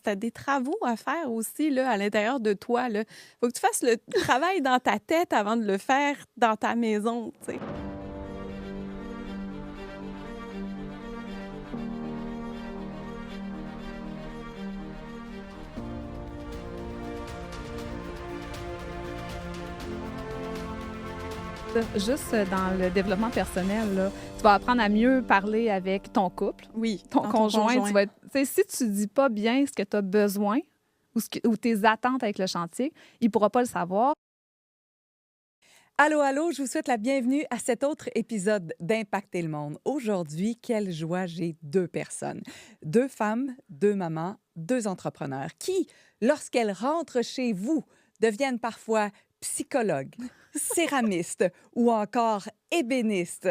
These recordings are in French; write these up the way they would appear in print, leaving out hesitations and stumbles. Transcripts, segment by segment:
Tu as des travaux à faire aussi là, à l'intérieur de toi. Il faut que tu fasses le travail dans ta tête avant de le faire dans ta maison. Tu sais. Juste dans le développement personnel, là, tu vas apprendre à mieux parler avec ton couple, Oui, ton dans conjoint. conjoint. Tu vas si tu dis pas bien ce que tu as besoin ou tes attentes avec le chantier, il pourra pas le savoir. Allô, allô, je vous souhaite la bienvenue à cet autre épisode d'Impacter le monde. Aujourd'hui, quelle joie, j'ai deux personnes. Deux femmes, deux mamans, deux entrepreneurs qui, lorsqu'elles rentrent chez vous, deviennent parfois psychologues, céramistes ou encore ébénistes.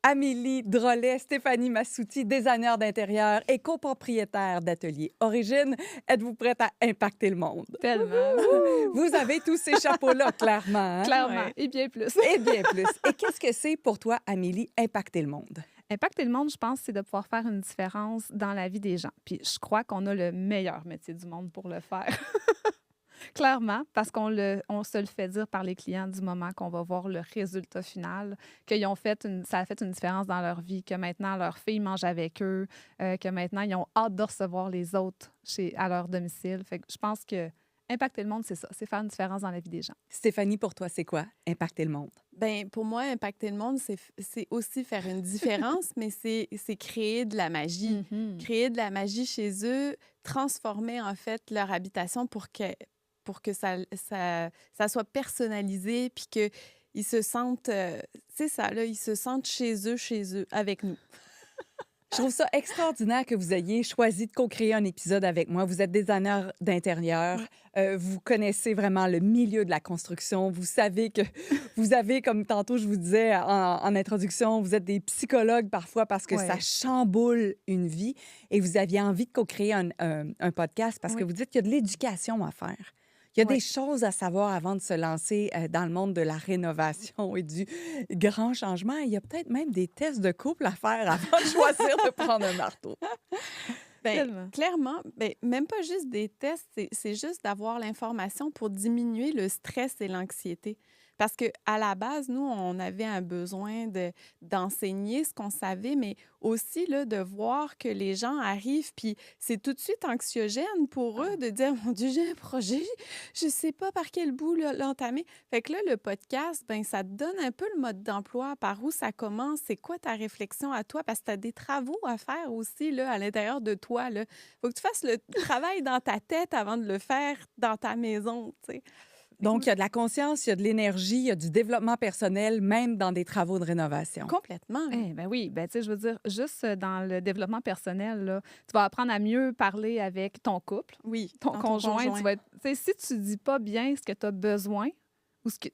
Amélie Drolet, Stéphanie Massouti, designer d'intérieur et copropriétaire d'Atelier Origine. Êtes-vous prête à impacter le monde? Tellement. Vous avez tous ces chapeaux-là, clairement. Hein? Clairement. Ouais. Et bien plus. Et bien plus. Et qu'est-ce que c'est pour toi, Amélie, impacter le monde? Impacter le monde, je pense, c'est de pouvoir faire une différence dans la vie des gens. Puis je crois qu'on a le meilleur métier du monde pour le faire. Clairement, parce on se le fait dire par les clients du moment qu'on va voir le résultat final, ça a fait une différence dans leur vie, que maintenant leur fille mange avec eux, que maintenant ils ont hâte de recevoir les autres à leur domicile. Fait que je pense que impacter le monde, c'est ça, c'est faire une différence dans la vie des gens. Stéphanie, pour toi, c'est quoi impacter le monde? Ben, pour moi, impacter le monde, c'est aussi faire une différence, mais c'est créer de la magie. Créer de la magie chez eux, transformer en fait leur habitation pour que ça soit personnalisé, puis qu'ils se sentent, c'est ça, là, ils se sentent chez eux, avec nous. Je trouve ça extraordinaire que vous ayez choisi de co-créer un épisode avec moi. Vous êtes designer d'intérieur. Vous connaissez vraiment le milieu de la construction. Vous savez que vous avez, comme tantôt je vous disais en introduction, vous êtes des psychologues parfois parce que Ouais. ça chamboule une vie. Et vous aviez envie de co-créer un podcast parce que Oui. vous dites qu'il y a de l'éducation à faire. Il y a Oui. des choses à savoir avant de se lancer dans le monde de la rénovation et du grand changement. Il y a peut-être même des tests de couple à faire avant de choisir de prendre un marteau. Ben, Tellement. clairement, ben, même pas juste des tests, c'est juste d'avoir l'information pour diminuer le stress et l'anxiété. Parce que à la base, nous, on avait un besoin d'enseigner ce qu'on savait, mais aussi là, de voir que les gens arrivent, puis c'est tout de suite anxiogène pour eux de dire, mon Dieu, j'ai un projet, je sais pas par quel bout l'entamer. Fait que là, le podcast, ben, ça te donne un peu le mode d'emploi, par où ça commence, c'est quoi ta réflexion à toi, parce que tu as des travaux à faire aussi là, à l'intérieur de toi. Il faut que tu fasses le travail dans ta tête avant de le faire dans ta maison, tu sais. Donc, il y a de la conscience, il y a de l'énergie, il y a du développement personnel, même dans des travaux de rénovation. Complètement. Ben oui, ben tu sais, je veux dire, juste dans le développement personnel, là, tu vas apprendre à mieux parler avec ton couple, Oui, ton dans conjoint. Tu sais, si tu dis pas bien ce que tu as besoin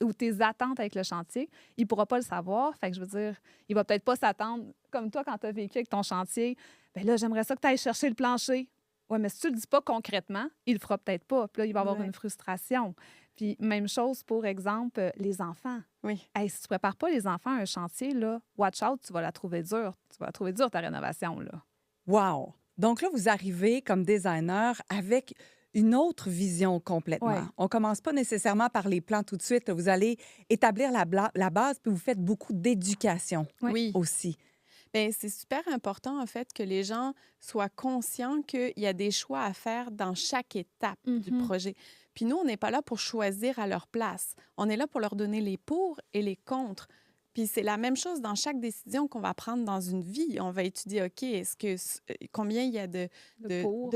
ou tes attentes avec le chantier, il pourra pas le savoir. Fait que je veux dire, il va peut-être pas s'attendre, comme toi, quand tu as vécu avec ton chantier, ben là, j'aimerais ça que tu ailles chercher le plancher. Ouais, mais si tu le dis pas concrètement, il le fera peut-être pas. Puis là, il va avoir Ouais. une frustration. Puis même chose pour exemple, les enfants. Oui. Hey, si tu prépares pas les enfants à un chantier, là, watch out, tu vas la trouver dure. Tu vas la trouver dure, ta rénovation, là. Wow! Donc là, vous arrivez comme designer avec une autre vision complètement. Ouais. On commence pas nécessairement par les plans tout de suite. Vous allez établir la base, puis vous faites beaucoup d'éducation Oui. aussi. Bien, c'est super important, en fait, que les gens soient conscients qu'il y a des choix à faire dans chaque étape du projet. Puis nous, on n'est pas là pour choisir à leur place. On est là pour leur donner les pour et les contre. Puis c'est la même chose dans chaque décision qu'on va prendre dans une vie. On va étudier, OK, combien il y a de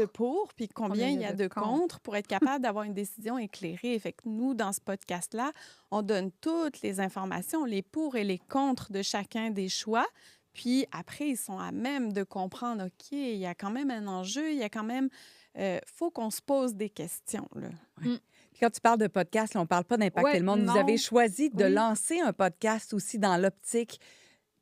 pour, puis combien il y a de contre pour être capable d'avoir une décision éclairée. Fait que nous, dans ce podcast-là, on donne toutes les informations, les pour et les contre de chacun des choix. Puis après, ils sont à même de comprendre, OK, il y a quand même un enjeu, il y a quand même... faut qu'on se pose des questions, là. Puis quand tu parles de podcast, là, on ne parle pas d'impacter Ouais, le monde. Vous non. avez choisi de Oui. lancer un podcast aussi dans l'optique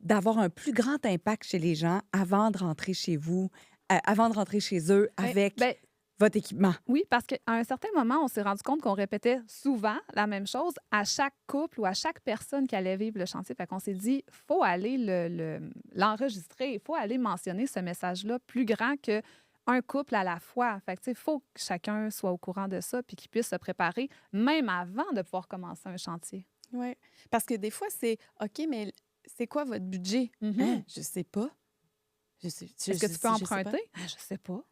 d'avoir un plus grand impact chez les gens avant de rentrer chez vous, avant de rentrer chez eux avec Ben, votre équipement. oui, parce qu'à un certain moment, on s'est rendu compte qu'on répétait souvent la même chose à chaque couple ou à chaque personne qui allait vivre le chantier. Fait qu'on s'est dit, faut aller l'enregistrer, il faut aller mentionner ce message-là plus grand que un couple à la fois. Fait que, tu sais, il faut que chacun soit au courant de ça puis qu'il puisse se préparer même avant de pouvoir commencer un chantier. Oui. Parce que des fois, c'est OK, mais c'est quoi votre budget? Je sais pas. Est-ce que tu peux emprunter? Je sais pas.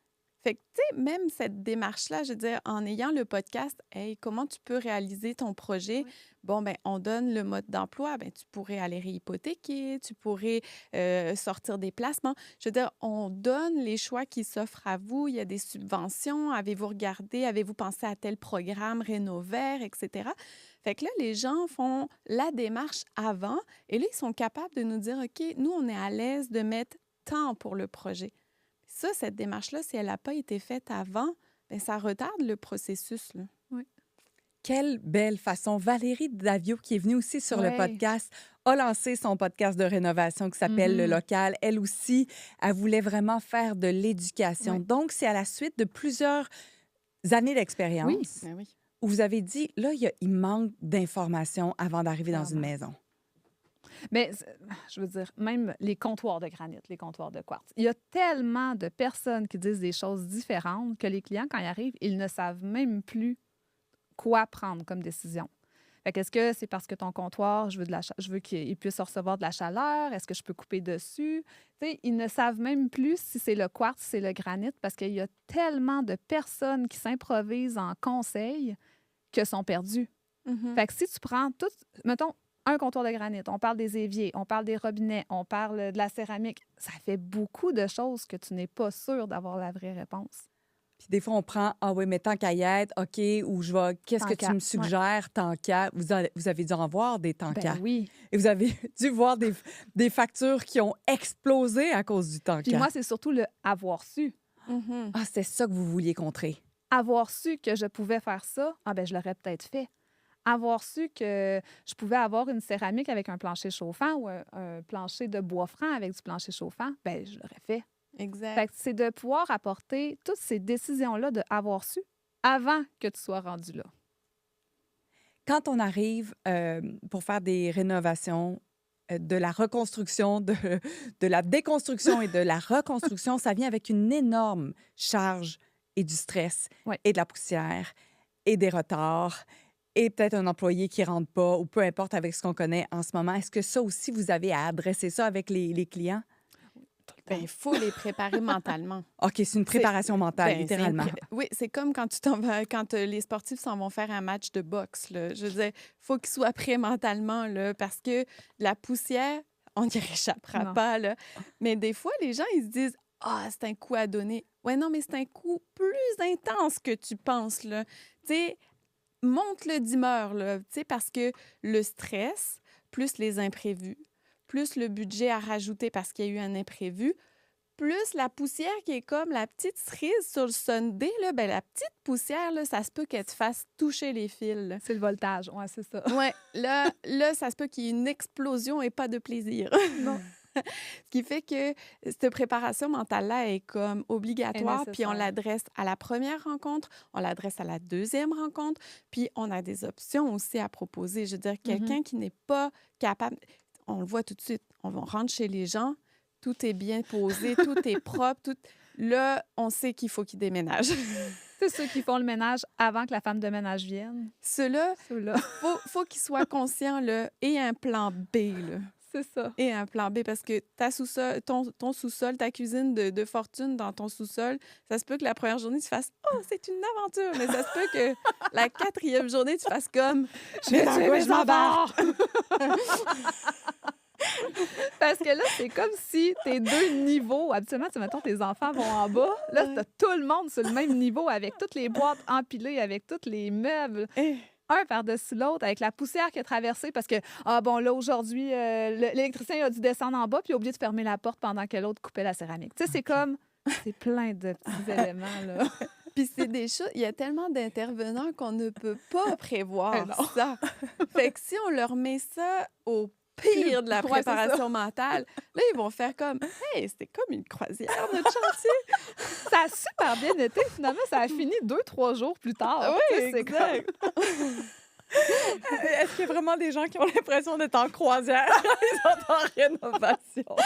Fait que, tu sais, même cette démarche-là, je veux dire, en ayant le podcast, hey, comment tu peux réaliser ton projet? Oui. Bon, ben on donne le mode d'emploi. Ben tu pourrais aller réhypothéquer, tu pourrais sortir des placements. Je veux dire, on donne les choix qui s'offrent à vous. Il y a des subventions. Avez-vous regardé? Avez-vous pensé à tel programme Rénovert, etc.? Fait que là, les gens font la démarche avant et là, ils sont capables de nous dire, OK, nous, on est à l'aise de mettre tant pour le projet. Ça, cette démarche-là, si elle n'a pas été faite avant, bien, ça retarde le processus. Là. Oui. Quelle belle façon. Valérie Davio, qui est venue aussi sur le Ouais. podcast, a lancé son podcast de rénovation qui s'appelle Le Local. Elle aussi, elle voulait vraiment faire de l'éducation. Ouais. Donc, c'est à la suite de plusieurs années d'expérience Ben oui. où vous avez dit, là, il manque d'informations avant d'arriver dans une Clairement. maison. Mais je veux dire, même les comptoirs de granit, les comptoirs de quartz, il y a tellement de personnes qui disent des choses différentes que les clients, quand ils arrivent, ils ne savent même plus quoi prendre comme décision. Fait qu'est-ce que c'est parce que ton comptoir, je veux qu'il puisse recevoir de la chaleur? Est-ce que je peux couper dessus? Tu sais, ils ne savent même plus si c'est le quartz, si c'est le granit, parce qu'il y a tellement de personnes qui s'improvisent en conseil que sont perdues. Fait que si tu prends tout, mettons, un comptoir de granit, on parle des éviers, on parle des robinets, on parle de la céramique, ça fait beaucoup de choses que tu n'es pas sûr d'avoir la vraie réponse. Puis des fois, on prend, ah oui, mais tant qu'à y être, OK, ou je vais, qu'est-ce Tant que qu'à, tu me suggères, tant qu'à? Vous avez dû en voir des tant qu'à. Ben oui. Et vous avez dû voir des factures qui ont explosé à cause du tant Puis qu'à. moi, c'est surtout le avoir su. Ah, c'est ça que vous vouliez contrer. Avoir su que je pouvais faire ça, ah ben je l'aurais peut-être fait. Avoir su que je pouvais avoir une céramique avec un plancher chauffant ou un plancher de bois franc avec du plancher chauffant, ben je l'aurais fait. Exact. Fait que c'est de pouvoir apporter toutes ces décisions-là de avoir su avant que tu sois rendu là. Quand on arrive pour faire des rénovations, de la reconstruction, de la déconstruction et de la reconstruction, ça vient avec une énorme charge et du stress Ouais. et de la poussière et des retards et peut-être un employé qui ne rentre pas ou peu importe avec ce qu'on connaît en ce moment. Est-ce que ça aussi, vous avez à adresser ça avec les clients? Ben, il faut les préparer mentalement. OK, c'est une préparation mentale, Ben, littéralement. Oui, c'est comme quand tu t'en vas, quand les sportifs s'en vont faire un match de boxe. Là. Je veux dire, il faut qu'ils soient prêts mentalement là, parce que la poussière, on n'y réchappera Non. pas. Là. Mais des fois, les gens, ils se disent « Ah, c'est un coup à donner. » Ouais, non, mais c'est un coup plus intense que tu penses. Là. Tu sais, monte-le d'humeur, là, tu sais, parce que le stress, plus les imprévus, plus le budget à rajouter parce qu'il y a eu un imprévu, plus la poussière qui est comme la petite cerise sur le Sunday, là, ben, la petite poussière, là, ça se peut qu'elle te fasse toucher les fils. Là. C'est le voltage, ouais, c'est ça. Ouais, là, ça se peut qu'il y ait une explosion et pas de plaisir. Non. Ce qui fait que cette préparation mentale-là est comme obligatoire, puis on nécessaire. l'adresse à la première rencontre, on l'adresse à la deuxième rencontre, puis on a des options aussi à proposer. Je veux dire, quelqu'un qui n'est pas capable, on le voit tout de suite, on rentre chez les gens, tout est bien posé, tout est propre, tout... Là, on sait qu'il faut qu'ils déménagent. C'est ceux qui font le ménage avant que la femme de ménage vienne. Ceux-là, Ceux-là. faut qu'ils soient conscients, là, et un plan B, là. C'est ça. Et un plan B, parce que ton sous-sol, ta cuisine de fortune dans ton sous-sol, ça se peut que la première journée, tu fasses « Oh, c'est une aventure! » Mais ça se peut que la quatrième journée, tu fasses comme « Je vais tuer mes enfants! » Parce que là, c'est comme si tes deux niveaux, habituellement, mettons, tes enfants vont en bas. Là, t'as tout le monde sur le même niveau avec toutes les boîtes empilées, avec tous les meubles. Un par-dessus l'autre, avec la poussière qui a traversé parce que, ah bon, là, aujourd'hui, l'électricien il a dû descendre en bas puis il a oublié de fermer la porte pendant que l'autre coupait la céramique. Tu sais, c'est comme, c'est plein de petits éléments, là. Puis c'est des choses, il y a tellement d'intervenants qu'on ne peut pas prévoir Non. ça. Fait que si on leur met ça au pire de la Ouais, c'est ça. préparation mentale, là, ils vont faire comme « Hey, c'était comme une croisière, notre chantier! » Ça a super bien été. Finalement, ça a fini 2-3 jours plus tard. Oui, Tu sais, c'est exact. Est-ce qu'il y a vraiment des gens qui ont l'impression d'être en croisière quand ils sont en rénovation?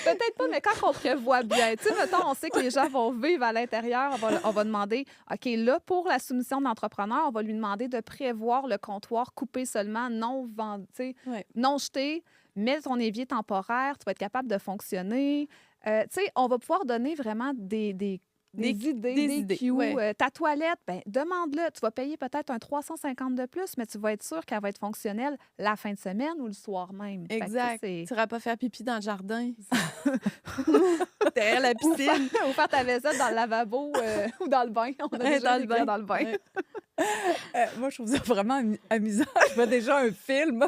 Peut-être pas, mais quand on prévoit bien, tu sais, mettons, on sait que les gens vont vivre à l'intérieur, on va demander, OK, là, pour la soumission d'entrepreneur, on va lui demander de prévoir le comptoir coupé seulement, non vendu, tu sais, Ouais. non jeté, mets ton évier temporaire, tu vas être capable de fonctionner. Tu sais, on va pouvoir donner vraiment des idées, des cues. ouais. Ta toilette, ben demande-le. Tu vas payer peut-être un 350 de plus, mais tu vas être sûr qu'elle va être fonctionnelle la fin de semaine ou le soir même. Fait que, tu sais, Exact. c'est- Tu n'iras pas faire pipi dans le jardin. Derrière la piscine. ou faire ta vaisselle dans le lavabo ou dans le bain. On a Ouais, déjà dans des le clients bain. dans le bain. Ouais. Moi, je trouve ça vraiment amusant. Je vois déjà un film,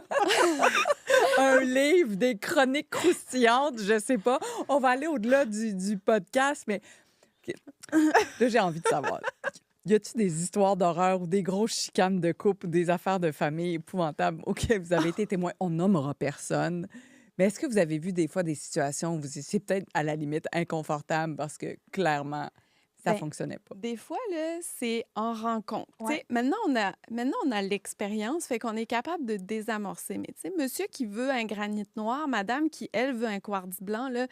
un livre, des chroniques croustillantes, je sais pas. On va aller au-delà du podcast, mais là, j'ai envie de savoir. Y a-t-il des histoires d'horreur ou des grosses chicanes de couple ou des affaires de famille épouvantables auxquelles vous avez été témoin? On nommera personne. Mais est-ce que vous avez vu des fois des situations où vous étiez peut-être à la limite inconfortable parce que clairement, ça Ben, fonctionnait pas? Des fois, là, c'est en rencontre. Tu sais, Ouais. Maintenant, on a l'expérience, fait qu'on est capable de désamorcer. Mais tu sais, monsieur qui veut un granit noir, madame qui, elle, veut un quartz blanc, là,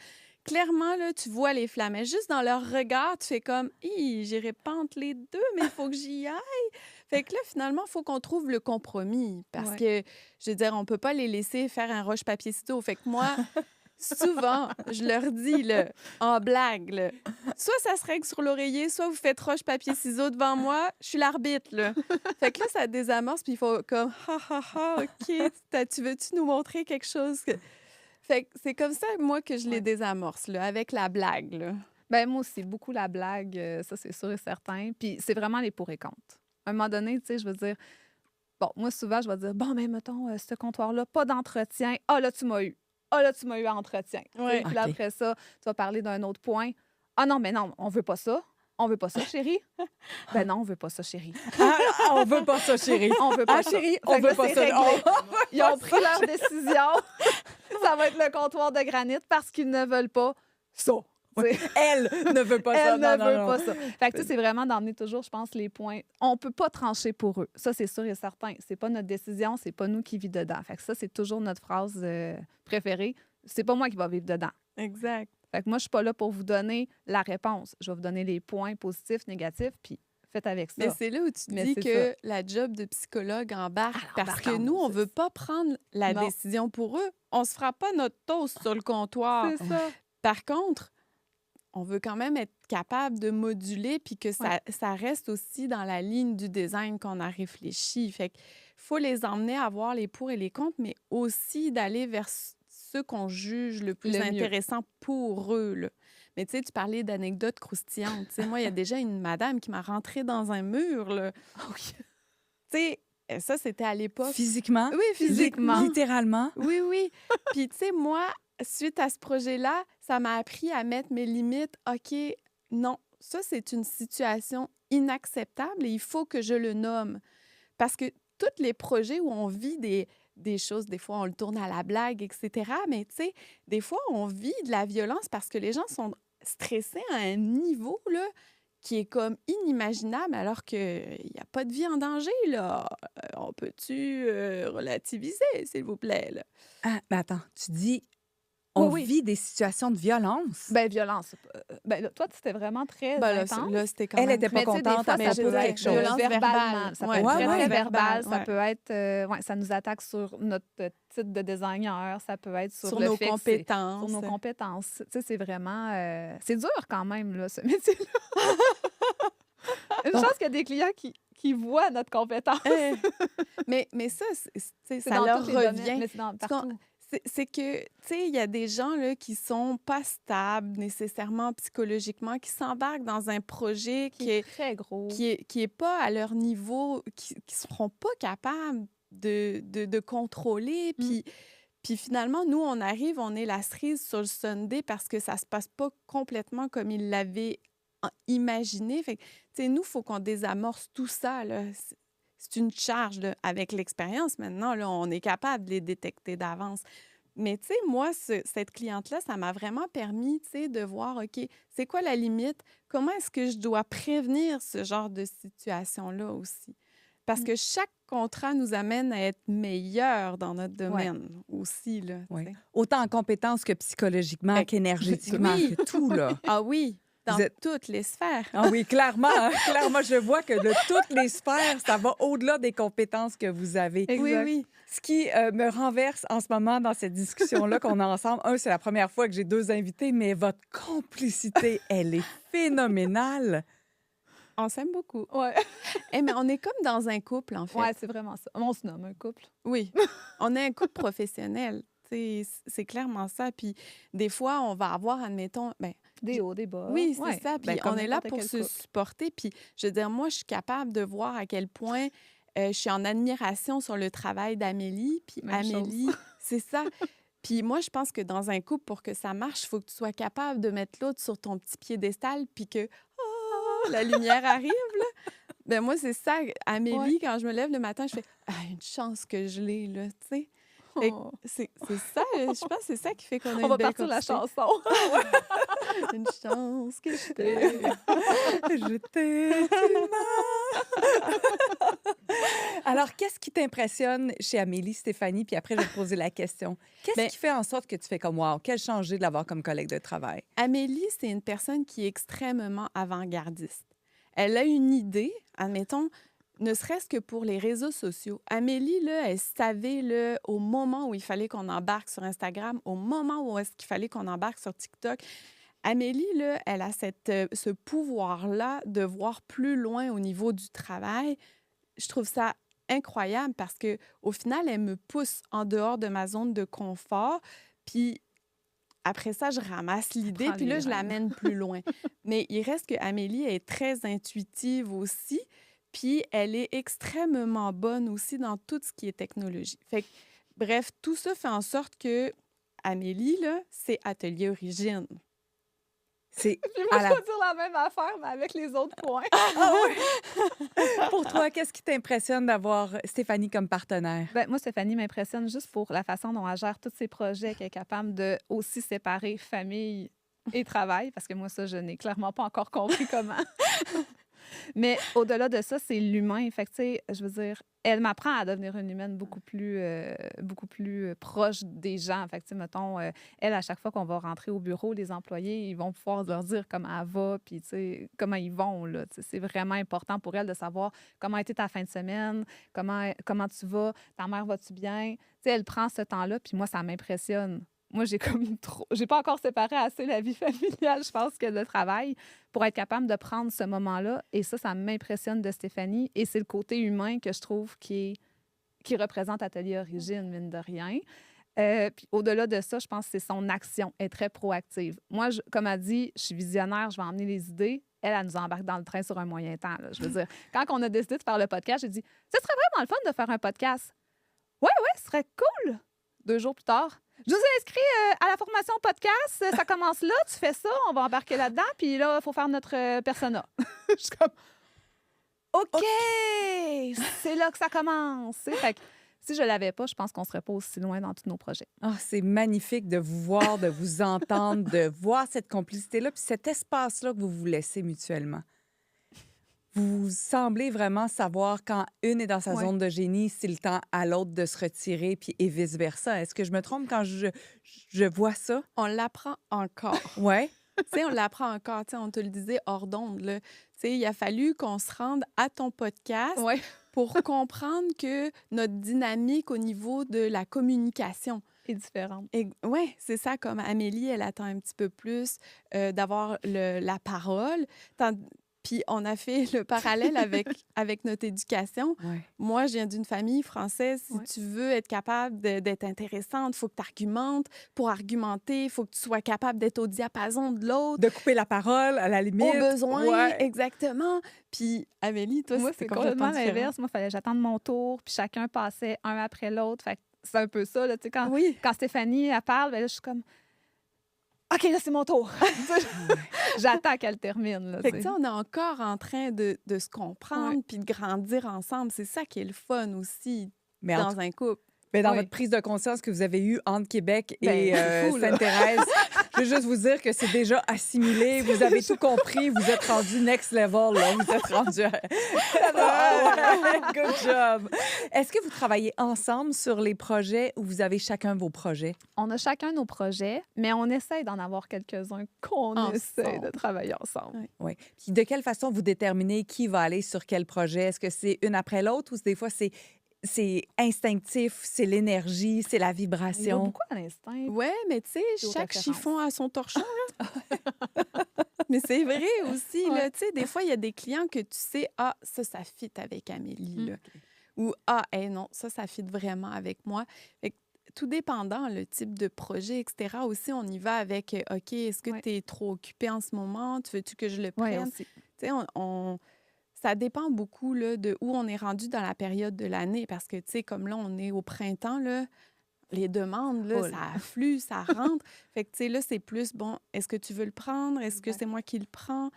clairement, là, tu vois les flammes. Mais juste dans leur regard, tu fais comme, j'irai pas entre les deux, mais il faut que j'y aille. Fait que là, finalement, il faut qu'on trouve le compromis. Parce que, je veux dire, on peut pas les laisser faire un roche-papier-ciseaux. Fait que moi, souvent, je leur dis, là, en blague, là, soit ça se règle sur l'oreiller, soit vous faites roche-papier-ciseaux devant moi. Je suis l'arbitre, là. Fait que là, ça désamorce, puis il faut comme, OK, tu veux-tu nous montrer quelque chose? Fait que c'est comme ça, moi, que je les Ouais. désamorce, là, avec la blague, là. Ben moi aussi, beaucoup la blague, ça c'est sûr et certain. Puis c'est vraiment les pour et contre. À un moment donné, tu sais, je veux dire, bon, moi souvent, je vais dire, bon, mais mettons, ce comptoir-là, pas d'entretien. Ah là, tu m'as eu. Ah là, tu m'as eu à entretien. Tu sais, Ouais. Puis là, OK. après ça, tu vas parler d'un autre point. Ah non, mais non, on veut pas ça. On veut pas ça, chérie. Ben non, on veut pas ça, chérie. On veut pas ça, chérie. On veut pas Ah, ça. chérie, Fait on que là, veut pas c'est ça. réglé. Oh, Ils ont pris leur décision. Ça va être le comptoir de granit parce qu'ils ne veulent pas ça. ouais. Elle ne veut pas ça. Elle Non, ne non, veut non. pas ça. Fait que, tu sais, c'est vraiment d'emmener toujours, je pense, les points. On peut pas trancher pour eux. Ça, c'est sûr et certain. C'est pas notre décision, c'est pas nous qui vivons dedans. Fait que ça, c'est toujours notre phrase préférée. C'est pas moi qui va vivre dedans. Exact. Fait que moi, je suis pas là pour vous donner la réponse. Je vais vous donner les points positifs, négatifs, puis faites avec ça. Mais c'est là où tu Mais dis c'est que la job de psychologue embarque Elle parce embarque que en nous, on plus. veut pas prendre la Non. décision pour eux. On se fera pas notre toast sur le comptoir. C'est ça. Par contre, on veut quand même être capable de moduler puis que ça reste aussi dans la ligne du design qu'on a réfléchi. Fait qu'il faut les emmener à voir les pour et les contre, mais aussi d'aller vers ceux qu'on juge le plus Le mieux. intéressant pour eux, là. Mais tu sais, tu parlais d'anecdotes croustillantes. Tu sais, moi, il y a déjà une madame qui m'a rentré dans un mur, là. Tu sais, ça, c'était à l'époque. Physiquement? Oui, physiquement. Littéralement? Oui, oui. Puis, tu sais, moi, suite à ce projet-là, ça m'a appris à mettre mes limites. OK, non, ça, c'est une situation inacceptable et il faut que je le nomme. Parce que tous les projets où on vit des choses, des fois, on le tourne à la blague, etc. Mais, tu sais, des fois, on vit de la violence parce que les gens sont stressés à un niveau, là, qui est comme inimaginable alors qu'il n'y a pas de vie en danger, là. On peut-tu relativiser, s'il vous plaît, là? Ah, mais attends, tu dis, on Oui, oui. vit des situations de violence? Ben, violence. Ben, là, toi, c'était vraiment très Ben là, intense. là, c'était quand Elle même... était pas Mais tu sais, des contente, fois, elle ça posait peut être quelque chose. violence verbalement. verbale. Ça peut Ouais, être très, ouais, très ouais. verbal. Ça Ouais. peut être... ouais, ça nous attaque sur notre titre de designer. Ça peut être sur, sur le nos fait que c'est- compétences. sur nos compétences. Tu sais, c'est vraiment... c'est dur quand même, là, ce métier-là. Une chance qu'il y a des clients qui voient notre compétence. Mais ça, C'est ça dans leur tous les domaines, revient. mais c'est dans partout. C'est que, tu sais, il y a des gens là, qui sont pas stables nécessairement psychologiquement, qui s'embarquent dans un projet Qui est très gros. qui est pas à leur niveau, qui seront pas capables de contrôler. Puis finalement, nous, on arrive, on est la cerise sur le Sunday parce que ça se passe pas complètement comme ils l'avaient imaginé. Fait que, tu sais, nous, il faut qu'on désamorce tout ça, là. C'est une charge, là. Avec l'expérience, maintenant, là, on est capable de les détecter d'avance. Mais, tu sais, moi, cette cliente-là, ça m'a vraiment permis, tu sais, de voir, OK, c'est quoi la limite? Comment est-ce que je dois prévenir ce genre de situation-là aussi? parce que chaque contrat nous amène à être meilleur dans notre domaine aussi. Là, autant en compétences que psychologiquement, qu'énergétiquement, que tout. Là. Ah oui, dans toutes les sphères. Ah oui, clairement. Clairement, je vois que de toutes les sphères, ça va au-delà des compétences que vous avez. Exact. Oui. Ce qui me renverse en ce moment dans cette discussion-là qu'on a ensemble, c'est la première fois que j'ai 2 invités, mais votre complicité, elle est phénoménale. On s'aime beaucoup. Ouais. Mais on est comme dans un couple, en fait. Oui, c'est vraiment ça. On se nomme un couple. Oui. On est un couple professionnel. C'est clairement ça. Puis des fois, on va avoir, admettons... des hauts, des bas. Oui, c'est ça. Puis on est là pour se supporter. Puis je veux dire, moi, je suis capable de voir à quel point je suis en admiration sur le travail d'Amélie. Puis Amélie, c'est ça. Puis moi, je pense que dans un couple, pour que ça marche, il faut que tu sois capable de mettre l'autre sur ton petit piédestal, puis que la lumière arrive, là. Moi, c'est ça. Amélie, quand je me lève le matin, je fais « une chance que je l'ai, là, tu sais. » C'est ça, je pense que c'est ça qui fait qu'on a une belle partir la chanson. Une chance que je t'ai. Je t'ai. Alors, qu'est-ce qui t'impressionne chez Amélie, Stéphanie? Puis après, je vais te poser la question. Qu'est-ce qui fait en sorte que tu fais comme « wow, quel changé de l'avoir comme collègue de travail? » Amélie, c'est une personne qui est extrêmement avant-gardiste. Elle a une idée, admettons, ne serait-ce que pour les réseaux sociaux. Amélie, là, elle savait là, au moment où il fallait qu'on embarque sur Instagram, au moment où est-ce qu'il fallait qu'on embarque sur TikTok. Amélie, là, elle a ce pouvoir-là de voir plus loin au niveau du travail. Je trouve ça incroyable parce que au final, elle me pousse en dehors de ma zone de confort. Puis après ça, je ramasse l'idée, puis là, je l'amène plus loin. Mais il reste qu'Amélie est très intuitive aussi. Puis elle est extrêmement bonne aussi dans tout ce qui est technologie. Fait que, bref, tout ça fait en sorte que Amélie, là, c'est Atelier Origine. Puis moi, je peux dire la même affaire, mais avec les autres points. Pour toi, qu'est-ce qui t'impressionne d'avoir Stéphanie comme partenaire? Moi, Stéphanie m'impressionne juste pour la façon dont elle gère tous ses projets, qu'elle est capable de aussi séparer famille et travail, parce que moi, ça, je n'ai clairement pas encore compris comment. Mais au-delà de ça, c'est l'humain. Fait que, tu sais, je veux dire, elle m'apprend à devenir une humaine beaucoup plus proche des gens. Fait que, tu sais, mettons, elle, à chaque fois qu'on va rentrer au bureau, les employés, ils vont pouvoir leur dire comment elle va, puis, tu sais, comment ils vont, là. Tu sais, c'est vraiment important pour elle de savoir comment a été ta fin de semaine, comment tu vas, ta mère va-tu bien? Tu sais, elle prend ce temps-là, puis moi, ça m'impressionne. Moi, j'ai pas encore séparé assez la vie familiale, je pense, que le travail pour être capable de prendre ce moment-là. Et ça m'impressionne de Stéphanie. Et c'est le côté humain que je trouve qui représente Atelier Origine, mine de rien. Puis au-delà de ça, je pense que c'est son action. Elle est très proactive. Moi, comme elle dit, je suis visionnaire, je vais emmener les idées. Elle nous embarque dans le train sur un moyen temps. Là. Je veux dire, quand on a décidé de faire le podcast, j'ai dit, ce serait vraiment le fun de faire un podcast. Ouais, ce serait cool. 2 jours plus tard, je vous ai inscrit à la formation podcast. Ça commence là, tu fais ça, on va embarquer là-dedans, puis là, il faut faire notre persona. Je suis comme, OK! C'est là que ça commence. Fait que, si je ne l'avais pas, je pense qu'on ne serait pas aussi loin dans tous nos projets. Oh, c'est magnifique de vous voir, de vous entendre, de voir cette complicité-là, puis cet espace-là que vous vous laissez mutuellement. Vous semblez vraiment savoir quand une est dans sa zone de génie, c'est le temps à l'autre de se retirer, puis et vice-versa. Est-ce que je me trompe quand je vois ça? On l'apprend encore. Oui. Tu sais, on l'apprend encore. Tu sais, on te le disait hors d'onde. Tu sais, il a fallu qu'on se rende à ton podcast pour comprendre que notre dynamique au niveau de la communication est différente. Oui, c'est ça. Comme Amélie, elle attend un petit peu plus d'avoir la parole. Puis on a fait le parallèle avec notre éducation. Ouais. Moi, je viens d'une famille française. Si tu veux être capable d'être intéressante, il faut que tu argumentes. Pour argumenter, il faut que tu sois capable d'être au diapason de l'autre. De couper la parole, à la limite. Au besoin, exactement. Puis Amélie, toi, moi, c'est complètement l'inverse. Moi, il fallait que j'attende mon tour, puis chacun passait un après l'autre. Fait que c'est un peu ça. Là, quand Stéphanie elle parle, ben là, je suis comme... OK, là, c'est mon tour. J'attends qu'elle termine. Là, fait que, on est encore en train de se comprendre puis de grandir ensemble. C'est ça qui est le fun aussi dans un couple. Mais dans votre prise de conscience que vous avez eue entre Québec et Sainte-Thérèse, Je veux juste vous dire que c'est déjà assimilé. Vous avez tout compris. Vous êtes rendu next level. Là. Vous êtes rendu... Good job. Est-ce que vous travaillez ensemble sur les projets ou vous avez chacun vos projets? On a chacun nos projets, mais on essaie d'en avoir quelques-uns qu'on essaie de Ensemble. travailler ensemble. Oui. Oui. Puis de quelle façon vous déterminez qui va aller sur quel projet? Est-ce que c'est une après l'autre ou des fois c'est instinctif, c'est l'énergie, c'est la Il va vibration? beaucoup à l'instinct. Ouais, mais tu sais, Puis aux chaque références. chiffon a son torchon, là. Mais c'est vrai aussi, là. Ouais. Tu sais, des fois, il y a des clients que tu sais, ah, ça fit avec Amélie, Mm. là. Ou, ah, non, ça fit vraiment avec moi. Fait que, tout dépendant, le type de projet, etc. Aussi, on y va avec, OK, est-ce que Ouais. tu es trop occupé en ce moment? Tu veux-tu que je le Oui, prenne? aussi. Tu sais, ça dépend beaucoup là, de où on est rendu dans la période de l'année. Parce que, tu sais, comme là, on est au printemps, là, les demandes, là, Full. ça afflue, ça rentre. Fait que, tu sais, là, c'est plus, bon, est-ce que tu veux le prendre? Est-ce que Exact. c'est moi qui le prends?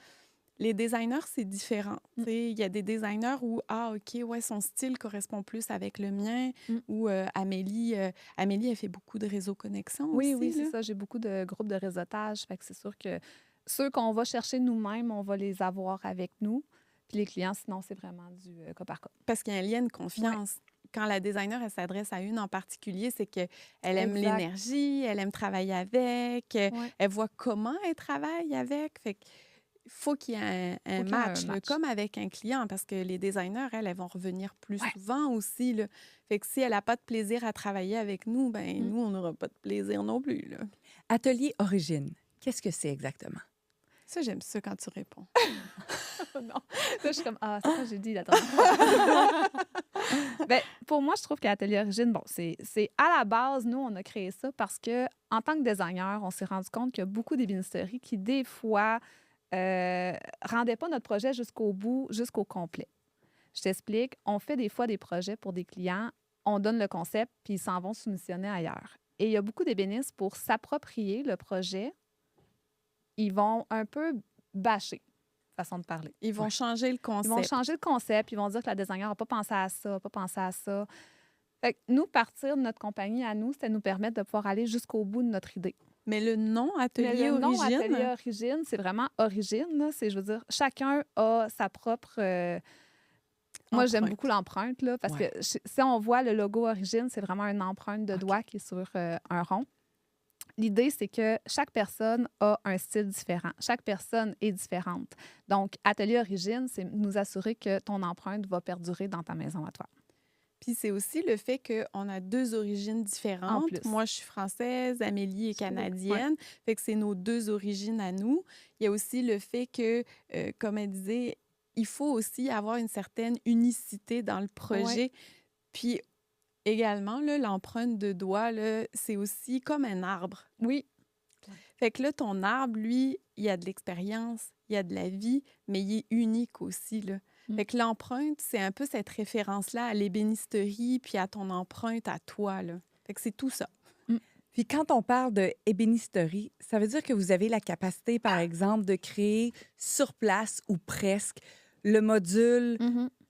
Les designers, c'est différent. Tu sais, il y a des designers où, ah, OK, ouais, son style correspond plus avec le mien. Mm. Ou Amélie, elle fait beaucoup de réseaux connexions Oui, aussi, c'est là. ça. J'ai beaucoup de groupes de réseautage. Fait que c'est sûr que ceux qu'on va chercher nous-mêmes, on va les avoir avec nous. Puis les clients, sinon, c'est vraiment du cas par cas. Parce qu'il y a un lien de confiance. Quand la designer, elle s'adresse à une en particulier, c'est qu'elle aime Exact. l'énergie, elle aime travailler avec, Ouais. elle voit comment elle travaille avec. Fait qu'il faut qu'il y ait un Faut qu'il y ait un match, là, match. comme avec un client, parce que les designers, elles vont revenir plus Ouais. souvent aussi, là. Fait que si elle n'a pas de plaisir à travailler avec nous, ben Mm. nous, on n'aura pas de plaisir non plus, là. Atelier Origine, qu'est-ce que c'est exactement? Ça, j'aime ça quand tu réponds. Non. Là, je suis comme, ah, c'est ça que j'ai dit la dernière fois. Ben, pour moi, je trouve qu'Atelier Origine, bon, c'est à la base, nous, on a créé ça parce que en tant que designer, on s'est rendu compte qu'il y a beaucoup d'ébénisteries qui, des fois, rendaient pas notre projet jusqu'au bout, jusqu'au complet. Je t'explique. On fait des fois des projets pour des clients, on donne le concept, puis ils s'en vont soumissionner ailleurs. Et il y a beaucoup d'ébénistes pour s'approprier le projet. Ils vont un peu bâcher, façon de parler. Ils vont changer le Ils vont concept. changer le concept, ils vont dire que la designer n'a pas pensé à ça, pas pensé à ça. Fait que nous, partir de notre compagnie à nous, c'était nous permettre de pouvoir aller jusqu'au bout de notre idée. Mais le nom Mais Atelier le nom Origine, Atelier Origine, c'est vraiment origine. Là. C'est, je veux dire, chacun a sa propre... Moi, j'aime Empreinte. beaucoup l'empreinte, là, parce Ouais. que si on voit le logo Origine, c'est vraiment une empreinte de OK. doigt qui est sur un rond. L'idée, c'est que chaque personne a un style différent. Chaque personne est différente. Donc, Atelier Origine, c'est nous assurer que ton empreinte va perdurer dans ta maison à toi. puis c'est aussi le fait qu'on a deux origines différentes. plus. Moi, je suis française, Amélie est Je trouve, canadienne. Fait que c'est nos deux origines à nous. Il y a aussi le fait que, comme elle disait, il faut aussi avoir une certaine unicité dans le projet. Puis également, là, l'empreinte de doigt, là, c'est aussi comme un arbre. Oui. Fait que là, ton arbre, lui, il a de l'expérience, il a de la vie, mais il est unique aussi, là. Mm. Fait que l'empreinte, c'est un peu cette référence-là à l'ébénisterie puis à ton empreinte à toi, là. Fait que c'est tout ça. Puis quand on parle de ébénisterie, ça veut dire que vous avez la capacité, par exemple, de créer sur place ou presque le module,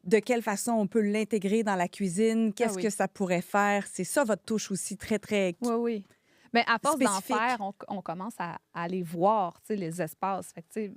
de quelle façon on peut l'intégrer dans la cuisine, qu'est-ce oui. que ça pourrait faire. C'est ça votre touche aussi très, très... Oui, oui. Mais à force d'en Spécifique. faire, on commence à aller voir, tu sais, les espaces. Fait que, tu sais,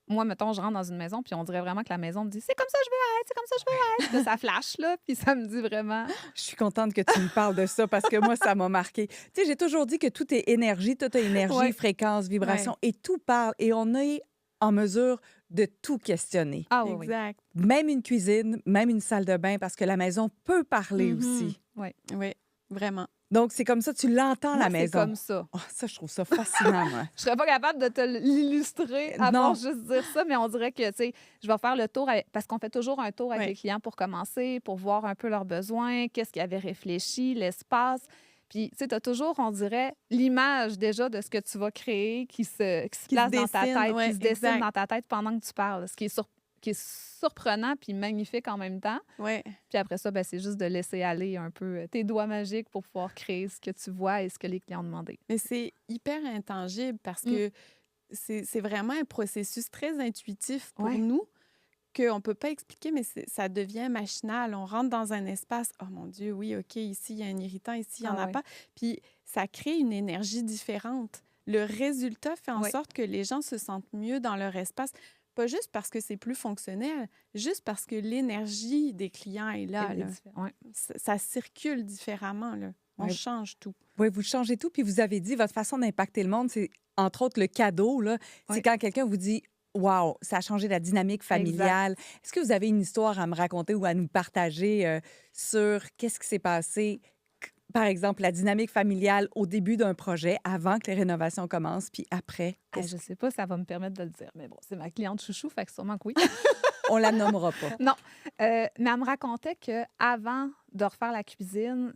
moi, mettons, je rentre dans une maison, puis on dirait vraiment que la maison me dit « c'est comme ça que je veux être, c'est comme ça que je veux être ». Puis là, ça flash, là, puis ça me dit vraiment... Je suis contente que tu me parles de ça parce que moi, ça m'a marqué. Tu sais, j'ai toujours dit que tout est énergie, tout est énergie, Ouais. fréquence, vibration, et tout parle. Et on est en mesure de tout questionner. Ah oui, oui. Exact. Même une cuisine, même une salle de bain, parce que la maison peut parler Mhm. aussi. Oui. Oui, vraiment. Donc, c'est comme ça, tu l'entends, Moi, la c'est maison. comme ça. Oh, ça, je trouve ça fascinant, moi. Je serais pas capable de te l'illustrer à Non. part juste dire ça, mais on dirait que, tu sais, je vais faire le tour, parce qu'on fait toujours un tour avec Ouais. les clients pour commencer, pour voir un peu leurs besoins, qu'est-ce qu'ils avaient réfléchi, l'espace. Puis, tu sais, tu as toujours, on dirait, l'image déjà de ce que tu vas créer qui se Qui place se dans ta dessine, tête, ouais, qui se dessine exact. dans ta tête pendant que tu parles, ce qui est surprenant puis magnifique en même temps. Ouais. Puis après ça, ben, c'est juste de laisser aller un peu tes doigts magiques pour pouvoir créer ce que tu vois et ce que les clients ont demandé. Mais c'est hyper intangible parce Mm. que c'est vraiment un processus très intuitif pour Ouais. nous qu'on ne peut pas expliquer, mais ça devient machinal. On rentre dans un espace, oh mon Dieu, oui, OK, ici, il y a un irritant, ici, il n'y en Ah a ouais. pas. Puis ça crée une énergie différente. le résultat fait en Oui. sorte que les gens se sentent mieux dans leur espace. Pas juste parce que c'est plus fonctionnel, juste parce que l'énergie des clients est là. Là. Ouais. Ça circule différemment. Là. On Ouais. change tout. Oui, vous changez tout. Puis vous avez dit, votre façon d'impacter le monde, c'est entre autres le cadeau. Là. C'est Oui. quand quelqu'un vous dit, wow, ça a changé la dynamique familiale. Est-ce que vous avez une histoire à me raconter ou à nous partager sur qu'est-ce qui s'est passé? Par exemple, la dynamique familiale au début d'un projet, avant que les rénovations commencent, puis après. Je sais pas si ça va me permettre de le dire, mais bon, c'est ma cliente chouchou, fait que sûrement que oui. On la nommera pas. Non, mais elle me racontait qu'avant de refaire la cuisine,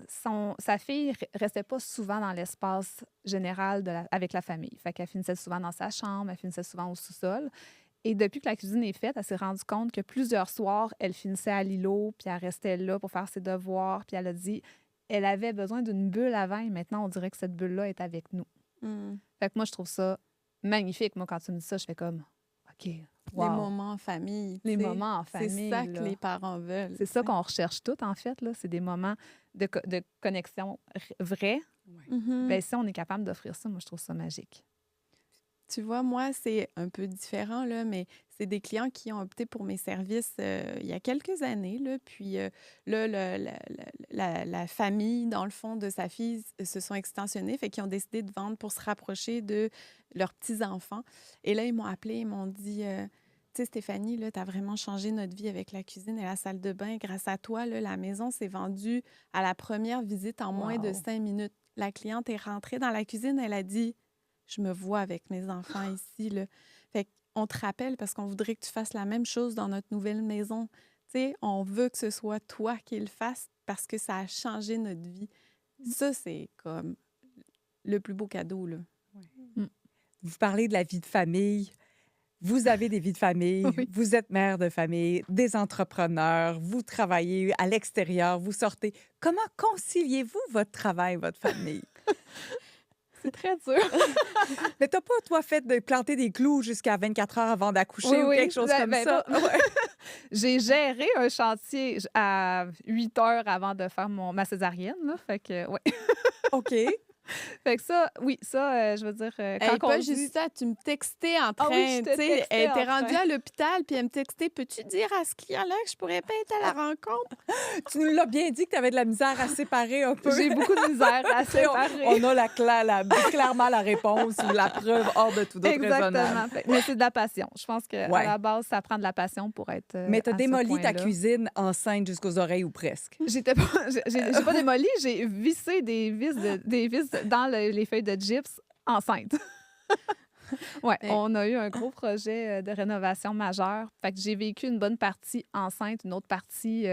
sa fille restait pas souvent dans l'espace général avec la famille. Fait qu'elle finissait souvent dans sa chambre, elle finissait souvent au sous-sol. Et depuis que la cuisine est faite, elle s'est rendue compte que plusieurs soirs, elle finissait à l'îlot, puis elle restait là pour faire ses devoirs. Puis elle a dit, elle avait besoin d'une bulle avant et maintenant, on dirait que cette bulle-là est avec nous. Fait que moi, je trouve ça magnifique. Moi, quand tu me dis ça, je fais comme, OK, wow. Les moments en famille. Les moments en famille. C'est ça là. que les parents veulent. C'est ça qu'on recherche toutes, en fait. Là. C'est des moments de connexion vrais. Mhm. Bien, si on est capable d'offrir ça, moi, je trouve ça magique. Tu vois, moi, c'est un peu différent, là, mais c'est des clients qui ont opté pour mes services il y a quelques années. Là, puis là, la famille, dans le fond, de sa fille se sont extensionnés, fait qu'ils ont décidé de vendre pour se rapprocher de leurs petits-enfants. Et là, ils m'ont appelé, ils m'ont dit... Tu sais, Stéphanie, tu as vraiment changé notre vie avec la cuisine et la salle de bain. Grâce à toi, là, la maison s'est vendue à la première visite en moins de 5 minutes. La cliente est rentrée dans la cuisine, elle a dit... Je me vois avec mes enfants ici. Là. Fait qu'on te rappelle parce qu'on voudrait que tu fasses la même chose dans notre nouvelle maison. Tu sais, on veut que ce soit toi qui le fasses parce que ça a changé notre vie. Ça, c'est comme le plus beau cadeau. Là. Vous parlez de la vie de famille. Vous avez des vies de famille, Oui. Vous êtes mère de famille, des entrepreneurs, vous travaillez à l'extérieur, vous sortez. Comment conciliez-vous votre travail, votre famille? C'est très dur. Mais t'as pas, toi, fait de planter des clous jusqu'à 24 heures avant d'accoucher ou quelque chose comme ça? Ouais. J'ai géré un chantier à 8 heures avant de faire ma césarienne. Là, fait que, ouais. OK. Fait que ça, oui, ça, je veux dire, quand Pas on juste dit... ça, tu me textais en train. Ah oui, je te tu sais, textais elle était en rendue train. à l'hôpital, puis elle me textait, peux-tu dire à ce client-là que je pourrais pas être à la rencontre? Tu nous l'as bien dit que tu avais de la misère à séparer un peu. J'ai beaucoup de misère à séparer. On a clairement la réponse ou la preuve hors de tout doute raisonnable. Exactement. Mais c'est de la passion. Je pense qu'à Ouais. la base, ça prend de la passion pour être Mais tu as à ce démoli ta point-là. cuisine enceinte jusqu'aux oreilles ou presque. J'ai pas démoli, j'ai vissé des vis dans les feuilles de gyps enceinte. Ouais, Mais- on a eu un gros projet de rénovation majeure. Fait que j'ai vécu une bonne partie enceinte, une autre partie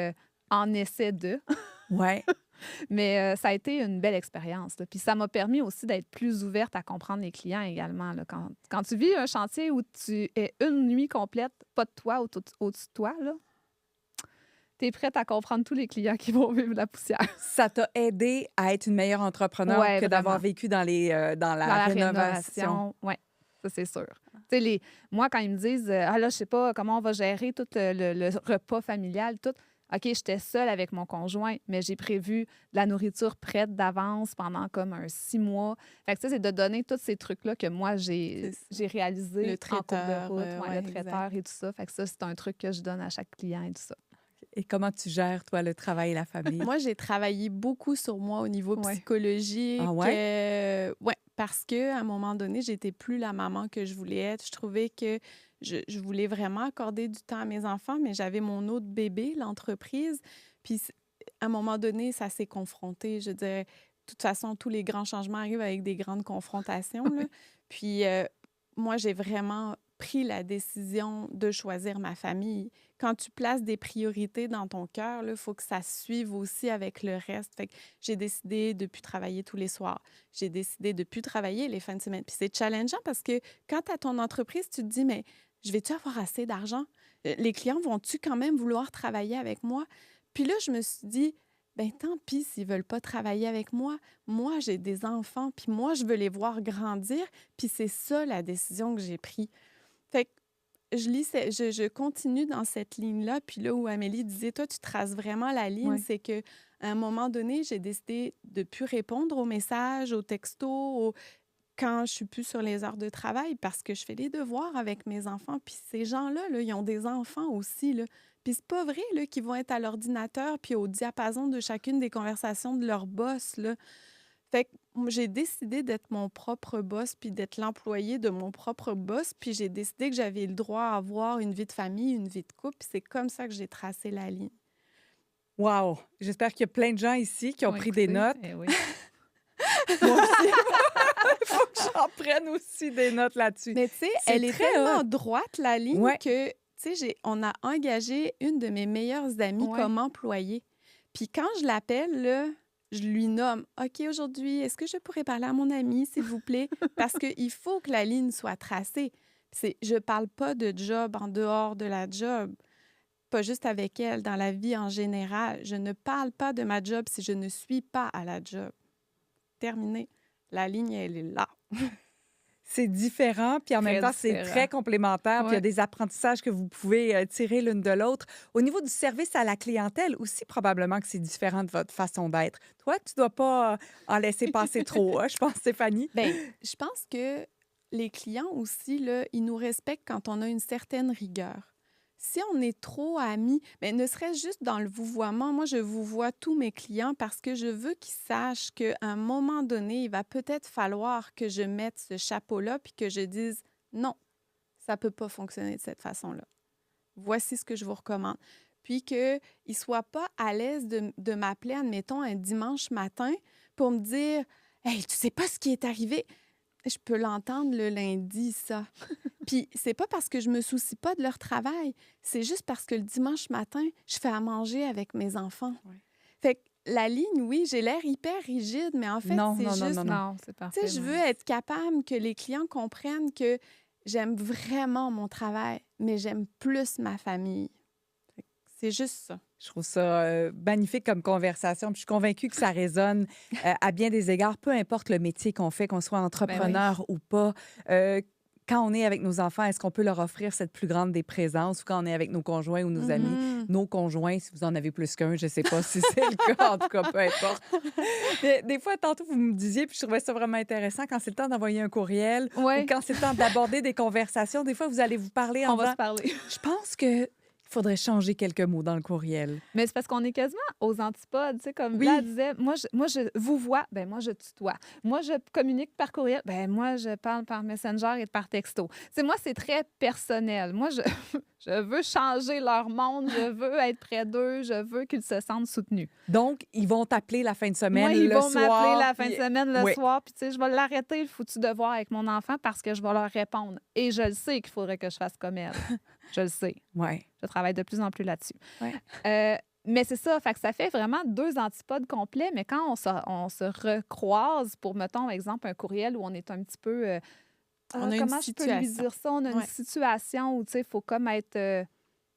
en essai de. Ouais. Mais ça a été une belle expérience. Là. Puis ça m'a permis aussi d'être plus ouverte à comprendre les clients également. Là. Quand tu vis un chantier où tu es une nuit complète, pas de toi au-dessus de toi, tu es prête à comprendre tous les clients qui vont vivre la poussière. Ça t'a aidé à être une meilleure entrepreneur Ouais, que d'avoir vraiment. vécu dans la rénovation. Oui, ça, c'est sûr. Tu sais, moi, quand ils me disent ah là, je sais pas comment on va gérer tout le repas familial, tout. OK, j'étais seule avec mon conjoint, mais j'ai prévu de la nourriture prête d'avance pendant comme 6 mois. Fait que ça, c'est de donner tous ces trucs-là que moi, j'ai réalisé Le en cours traiteur, de route, ouais, le traiteur et tout ça. Fait que ça, c'est un truc que je donne à chaque client et tout ça. Et comment tu gères, toi, le travail et la famille? Moi, j'ai travaillé beaucoup sur moi au niveau Ouais. psychologique. Ah ouais? Ouais, parce qu'à un moment donné, j'étais plus la maman que je voulais être. Je trouvais que je voulais vraiment accorder du temps à mes enfants, mais j'avais mon autre bébé, l'entreprise. Puis, à un moment donné, ça s'est confronté. Je dirais, de toute façon, tous les grands changements arrivent avec des grandes confrontations. Là. Puis, moi, j'ai vraiment pris la décision de choisir ma famille. Quand tu places des priorités dans ton cœur, il faut que ça suive aussi avec le reste. Fait que j'ai décidé de ne plus travailler tous les soirs. J'ai décidé de ne plus travailler les fins de semaine. Puis c'est challengeant parce que quand tu as ton entreprise, tu te dis, mais je vais-tu avoir assez d'argent? Les clients vont-tu quand même vouloir travailler avec moi? Puis là, je me suis dit, ben tant pis s'ils ne veulent pas travailler avec moi. Moi, j'ai des enfants, puis moi, je veux les voir grandir. Puis c'est ça la décision que j'ai prise. Fait que je continue dans cette ligne-là. Puis là où Amélie disait, toi, tu traces vraiment la ligne, Ouais. c'est qu'à un moment donné, j'ai décidé de ne plus répondre aux messages, aux textos. quand je suis plus sur les heures de travail parce que je fais les devoirs avec mes enfants. Puis ces gens-là, là, ils ont des enfants aussi, là. Puis c'est pas vrai, là, qu'ils vont être à l'ordinateur puis au diapason de chacune des conversations de leur boss, là. Fait que j'ai décidé d'être mon propre boss puis d'être l'employé de mon propre boss. Puis j'ai décidé que j'avais le droit à avoir une vie de famille, une vie de couple. Puis c'est comme ça que j'ai tracé la ligne. Wow! J'espère qu'il y a plein de gens ici qui ont pris des notes. Oui. Moi aussi. Il faut que j'en prenne aussi des notes là-dessus. Mais tu sais, C'est elle est très tellement hot. droite, la ligne, Ouais. que, tu sais, on a engagé une de mes meilleures amies Ouais. comme employée. Puis quand je l'appelle, là, je lui nomme « OK, aujourd'hui, est-ce que je pourrais parler à mon amie, s'il vous plaît? » Parce qu'il faut que la ligne soit tracée. Je parle pas de job en dehors de la job, pas juste avec elle, dans la vie en général. Je ne parle pas de ma job si je ne suis pas à la job. Terminé. La ligne, elle est là. C'est différent, puis en même Très temps, c'est différent. très complémentaire. Puis il y a Ouais. des apprentissages que vous pouvez tirer l'une de l'autre. Au niveau du service à la clientèle, aussi, probablement que c'est différent de votre façon d'être. Toi, tu dois pas en laisser passer trop, hein, je pense, Stéphanie. Bien, je pense que les clients aussi, là, ils nous respectent quand on a une certaine rigueur. Si on est trop amis, mais ne serait-ce juste dans le vouvoiement, moi, je vouvoie tous mes clients parce que je veux qu'ils sachent qu'à un moment donné, il va peut-être falloir que je mette ce chapeau-là puis que je dise non, ça ne peut pas fonctionner de cette façon-là. Voici ce que je vous recommande. Puis qu'ils ne soient pas à l'aise de m'appeler, admettons, un dimanche matin pour me dire « Hey, tu sais pas ce qui est arrivé? » Je peux l'entendre le lundi, ça. Puis c'est pas parce que je me soucie pas de leur travail, c'est juste parce que le dimanche matin, je fais à manger avec mes enfants. Ouais. Fait que la ligne, oui, j'ai l'air hyper rigide, mais en fait, Non, c'est non, non, juste... non, non. Non, c'est Tu parfait. sais, je veux être capable que les clients comprennent que j'aime vraiment mon travail, mais j'aime plus ma famille. Fait que c'est juste ça. Je trouve ça magnifique comme conversation. Puis je suis convaincue que ça résonne à bien des égards, peu importe le métier qu'on fait, qu'on soit entrepreneur ou pas. Quand on est avec nos enfants, est-ce qu'on peut leur offrir cette plus grande des présences ou quand on est avec nos conjoints ou nos amis, nos conjoints, si vous en avez plus qu'un, je ne sais pas si c'est le cas, en tout cas, peu importe. Mais des fois, tantôt, vous me disiez, puis je trouvais ça vraiment intéressant, quand c'est le temps d'envoyer un courriel ou quand c'est le temps d'aborder des conversations, des fois, vous allez vous parler en On va disant, se parler. je pense que il faudrait changer quelques mots dans le courriel. Mais c'est parce qu'on est quasiment aux antipodes. Tu sais, comme Oui. là, elle disait, moi, je vous vois, ben moi, je tutoie. Moi, je communique par courriel, ben moi, je parle par Messenger et par texto. Tu sais, moi, c'est très personnel. Moi, je veux changer leur monde, je veux être près d'eux, je veux qu'ils se sentent soutenus. Donc, ils vont t'appeler la fin de semaine, Moi, ils le vont soir. m'appeler la fin de puis- semaine, le Oui. soir, puis tu sais, je vais l'arrêter, le foutu devoir avec mon enfant parce que je vais leur répondre. Et je le sais qu'il faudrait que je fasse comme elle. Je le sais. Ouais. Je travaille de plus en plus là-dessus. Ouais. Mais c'est ça, fait que ça fait vraiment deux antipodes complets, mais quand on se recroise pour, mettons, exemple, un courriel où on est un petit peu... On a une comment je peux lui situation. dire ça? On a une Ouais. situation où, tu sais, il faut comme être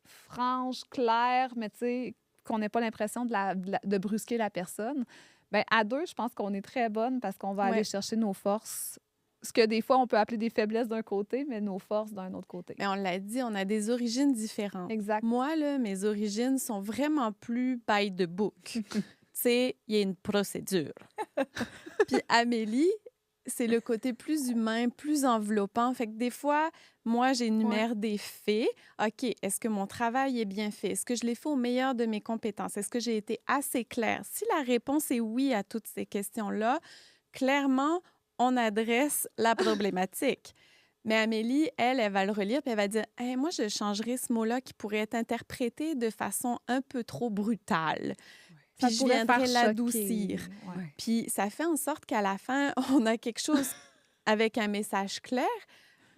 franche, claire, mais tu sais, qu'on n'ait pas l'impression de brusquer la personne. Bien, à deux, je pense qu'on est très bonne parce qu'on va Ouais. aller chercher nos forces. Ce que des fois, on peut appeler des faiblesses d'un côté, mais nos forces d'un autre côté. Mais on l'a dit, on a des origines différentes. Exact. Moi, là, mes origines sont vraiment plus by the book. Tu sais, il y a une procédure. Puis Amélie, c'est le côté plus humain, plus enveloppant. Fait que des fois, moi, j'énumère des faits. OK, est-ce que mon travail est bien fait? Est-ce que je l'ai fait au meilleur de mes compétences? Est-ce que j'ai été assez claire? Si la réponse est oui à toutes ces questions-là, clairement, on adresse la problématique. Mais Amélie, elle va le relire puis elle va dire hey, « Moi, je changerais ce mot-là qui pourrait être interprété de façon un peu trop brutale. Puis je viendrais l'adoucir. » Ouais. Puis ça fait en sorte qu'à la fin, on a quelque chose avec un message clair,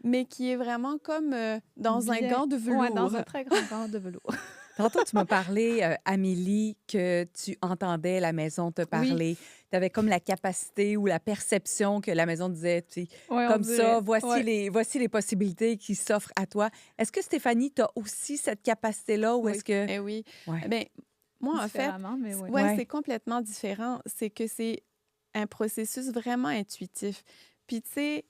mais qui est vraiment comme dans un Bien. gant de velours. Ouais, dans un très grand gant de velours. Tantôt, tu m'as parlé, Amélie, que tu entendais la maison te parler. Tu avais comme la capacité ou la perception que la maison disait, tu sais, Ouais, on comme dirait. ça, voici, Ouais. voici les possibilités qui s'offrent à toi. Est-ce que Stéphanie, tu as aussi cette capacité-là ou Oui. est-ce que... Eh oui. Ouais. Bien, moi, en fait, Différemment, mais oui. Ouais. c'est complètement différent. C'est que c'est un processus vraiment intuitif. Puis, tu sais,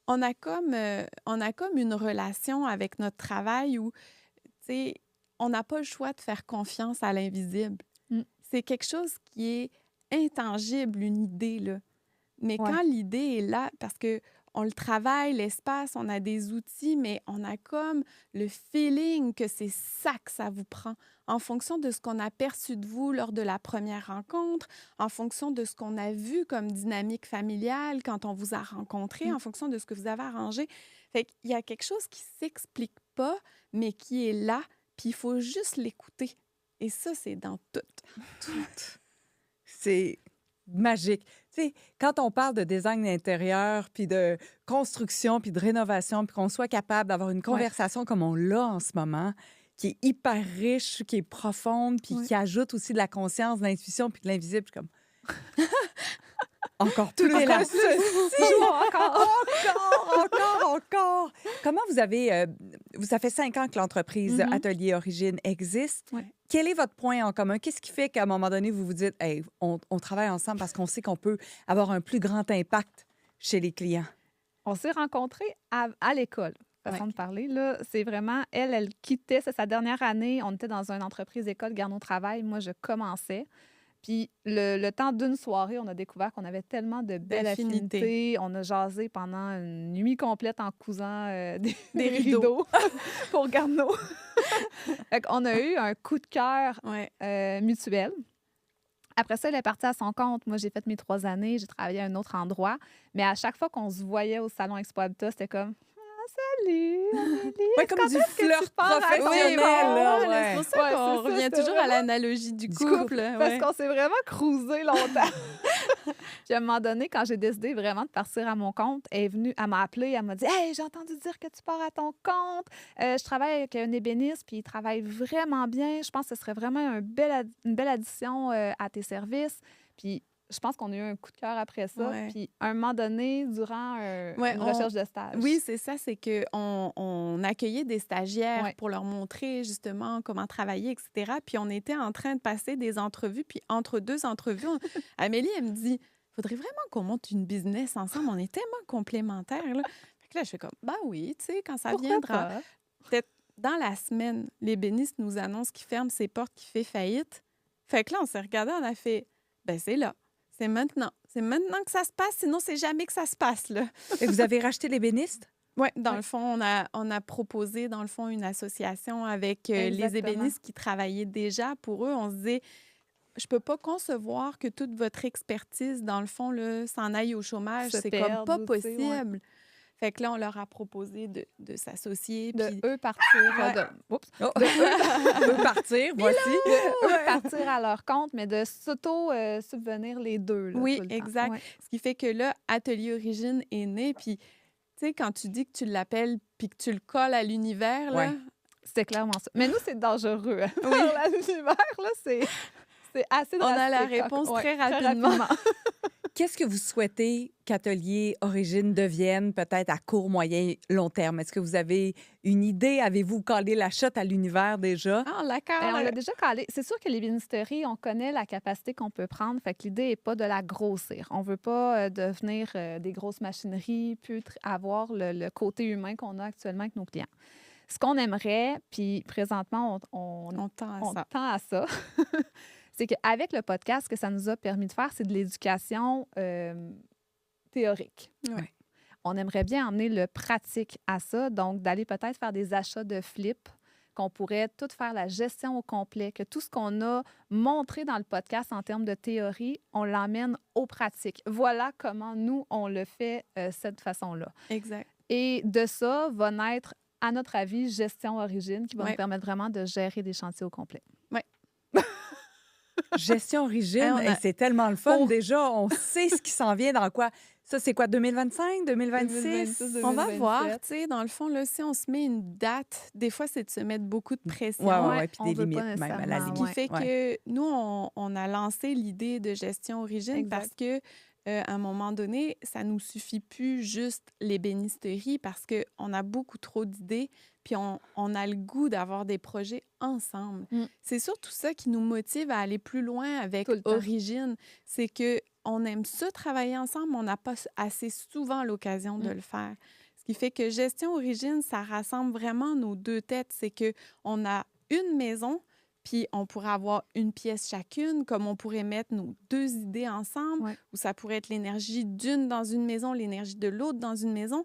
on a comme une relation avec notre travail où, tu sais, on n'a pas le choix de faire confiance à l'invisible. Mm. C'est quelque chose qui est intangible, une idée, là. Mais Ouais. quand l'idée est là, parce que on le travaille, l'espace, on a des outils, mais on a comme le feeling que c'est ça que ça vous prend. En fonction de ce qu'on a perçu de vous lors de la première rencontre, en fonction de ce qu'on a vu comme dynamique familiale quand on vous a rencontré, en fonction de ce que vous avez arrangé. Fait qu'il y a quelque chose qui s'explique pas, mais qui est là, puis il faut juste l'écouter. Et ça, c'est dans tout. Tout. C'est magique. Tu sais, quand on parle de design d'intérieur, puis de construction, puis de rénovation, puis qu'on soit capable d'avoir une conversation comme on l'a en ce moment, qui est hyper riche, qui est profonde, puis Ouais. qui ajoute aussi de la conscience, de l'intuition, puis de l'invisible, je suis comme... Encore Tout plus. est là. Encore. Comment vous avez... ça fait 5 ans que l'entreprise Mhm. Atelier Origine existe. Ouais. Quel est votre point en commun? Qu'est-ce qui fait qu'à un moment donné, vous vous dites, hey, on travaille ensemble parce qu'on sait qu'on peut avoir un plus grand impact chez les clients? On s'est rencontrés à l'école. Façon de parler, là, c'est vraiment, elle quittait, c'est sa dernière année. On était dans une entreprise école Garneau Travail. Moi, je commençais. Puis le temps d'une soirée, on a découvert qu'on avait tellement de belles D'affinité. affinités. On a jasé pendant une nuit complète en cousant des rideaux. pour Garneau. On a eu un coup de cœur Ouais. mutuel. Après ça, elle est partie à son compte. Moi, j'ai fait mes 3 années. J'ai travaillé à un autre endroit. Mais à chaque fois qu'on se voyait au salon Expo Habitat, c'était comme Salut, Amélie! Ouais, comme du flirt professionnel. Là, Ouais, ouais. c'est pour ça qu'on c'est ça, revient c'était toujours à vraiment l'analogie du du couple. Parce ouais. qu'on s'est vraiment cruisé longtemps. Puis à un moment donné, quand j'ai décidé vraiment de partir à mon compte, elle est venue, elle m'a appelée, elle m'a dit « Hey, j'ai entendu dire que tu pars à ton compte. Je travaille avec un ébéniste, puis il travaille vraiment bien. Je pense que ce serait vraiment une belle addition à tes services. » Puis je pense qu'on a eu un coup de cœur après ça. Ouais. Puis à un moment donné, durant une recherche de stage. Oui, c'est ça, c'est qu'on accueillait des stagiaires Ouais. pour leur montrer justement comment travailler, etc. Puis on était en train de passer des entrevues, puis entre 2 entrevues, Amélie, elle me dit « Faudrait vraiment qu'on monte une business ensemble, on est tellement complémentaires. » Là. Fait que là, je fais comme « Ben oui, tu sais, quand ça Pourquoi viendra. pas? » Peut-être dans la semaine, l'ébéniste nous annonce qu'il ferme ses portes, qu'il fait faillite. Fait que là, on s'est regardé, on a fait « Ben c'est là. C'est maintenant. C'est maintenant que ça se passe, sinon c'est jamais que ça se passe, là. » Et vous avez racheté l'ébéniste? Oui, dans le fond, on a proposé, dans le fond, une association avec les Exactement. ébénistes qui travaillaient déjà. Pour eux, on se disait, je peux pas concevoir que toute votre expertise, dans le fond, là, s'en aille au chômage. Se C'est comme pas perdre aussi, ouais. possible. Fait que là, on leur a proposé de s'associer. De puis- eux partir. Ouais. Oh. Peut partir, voici. De eux partir à leur compte, mais de s'auto-subvenir les deux. Là, Oui, tout le temps. exact. Ouais. Ce qui fait que là, Atelier Origine est né. Puis, tu sais, quand tu dis que tu l'appelles puis que tu le colles à l'univers, là, Ouais. C'était clairement ça. Mais nous, c'est dangereux. Hein. Dans l'univers, là, c'est assez drastique. on a la réponse Ouais, très rapidement. Qu'est-ce que vous souhaitez qu'Atelier Origine devienne peut-être à court, moyen, long terme? Est-ce que vous avez une idée? Avez-vous collé la shot à l'univers déjà? Ah, d'accord. On l'a déjà calé. C'est sûr que l'ébénisterie, on connaît la capacité qu'on peut prendre. Fait que l'idée n'est pas de la grossir. On ne veut pas devenir des grosses machineries, puis avoir le côté humain qu'on a actuellement avec nos clients. Ce qu'on aimerait, puis présentement, On tend à on ça. tend à ça, c'est qu'avec le podcast, ce que ça nous a permis de faire, c'est de l'éducation théorique. Ouais. On aimerait bien emmener le pratique à ça, donc d'aller peut-être faire des achats de flip, qu'on pourrait tout faire la gestion au complet, que tout ce qu'on a montré dans le podcast en termes de théorie, on l'emmène aux pratiques. Voilà comment nous, on le fait cette façon-là. Exact. Et de ça va naître, à notre avis, Gestion Origine, qui va Ouais. nous permettre vraiment de gérer des chantiers au complet. Gestion Origine, on a- hey, c'est tellement le fun. Pour- Déjà, on sait ce qui s'en vient dans quoi. Ça, c'est quoi, 2025, 2026? 2026, On va 2027. voir, tu sais, dans le fond, là, si on se met une date, des fois, c'est de se mettre beaucoup de pression. Ouais, puis on des veut pas limites, même à la nécessairement, limite. Ce qui fait Ouais. que nous, on a lancé l'idée de gestion origine Exact. parce que à un moment donné, ça nous suffit plus juste l'ébénisterie parce qu'on a beaucoup trop d'idées puis on a le goût d'avoir des projets ensemble. Mm. C'est surtout ça qui nous motive à aller plus loin avec Tout le temps. Origine. C'est que on aime ça travailler ensemble, mais on n'a pas assez souvent l'occasion de le faire. Ce qui fait que gestion origine, ça rassemble vraiment nos deux têtes. C'est que on a une maison, Puis on pourrait avoir une pièce chacune, comme on pourrait mettre nos 2 idées ensemble, Ouais. ou ça pourrait être l'énergie d'une dans une maison, l'énergie de l'autre dans une maison.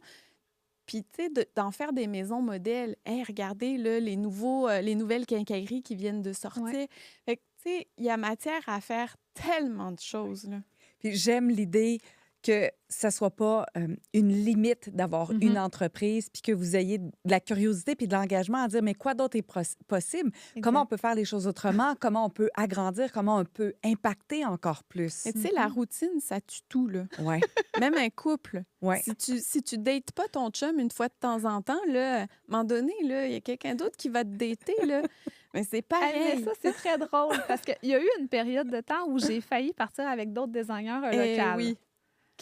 Puis, tu sais, d'en faire des maisons modèles. Hey, regardez, là, les nouvelles quincailleries qui viennent de sortir. Ouais. Fait que, tu sais, il y a matière à faire tellement de choses, là. Puis j'aime l'idée que ça soit pas une limite d'avoir une entreprise, puis que vous ayez de la curiosité puis de l'engagement à dire, mais quoi d'autre est possible? Comment on peut faire les choses autrement? Comment on peut agrandir? Comment on peut impacter encore plus? Mais tu sais, la routine, ça tue tout, là. Ouais, Même un couple. ouais. Si tu dates pas ton chum une fois de temps en temps, là, à un moment donné, là, il y a quelqu'un d'autre qui va te dater, là. Mais c'est Hey, pareil. mais ça, c'est très drôle parce qu'il y a eu une période de temps où j'ai failli partir avec d'autres designers Eh locaux. oui.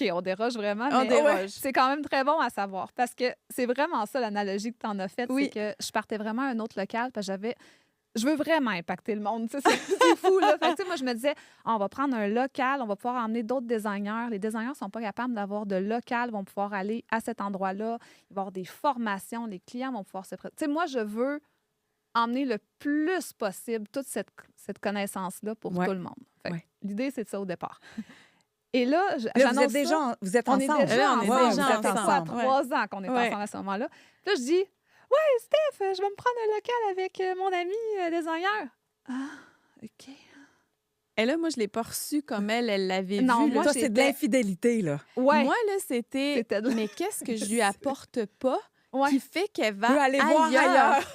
OK, on déroge vraiment, On mais déroge. c'est quand même très bon à savoir parce que c'est vraiment ça l'analogie que tu en as faite, Oui. c'est que je partais vraiment à un autre local parce que je veux vraiment impacter le monde. Tu sais, c'est fou, là. Fait que, tu sais, moi, je me disais, ah, on va prendre un local, on va pouvoir emmener d'autres designers. Les designers ne sont pas capables d'avoir de local, vont pouvoir aller à cet endroit-là. Il va y avoir des formations, les clients vont pouvoir se... Tu sais, moi, je veux emmener le plus possible toute cette connaissance-là pour Ouais. tout le monde. Fait que Ouais. l'idée, c'est de ça au départ. Et là, Là, vous j'annonce êtes déjà ça. vous êtes On est ensemble. déjà on est ensemble. déjà Ça fait quoi, ensemble, ouais. 3 ans qu'on est Ouais. ensemble à ce moment-là. Puis là, je dis, ouais, Steph, je vais me prendre un local avec mon ami designer. Ah, OK. Et là, moi, je l'ai pas reçu comme elle l'avait Non, vu. moi, là. Ça, c'est de l'infidélité, là. Ouais. Moi, là, c'était... C'était de- Mais qu'est-ce que je lui apporte pas Ouais. qui fait qu'elle va Peut aller voir ailleurs.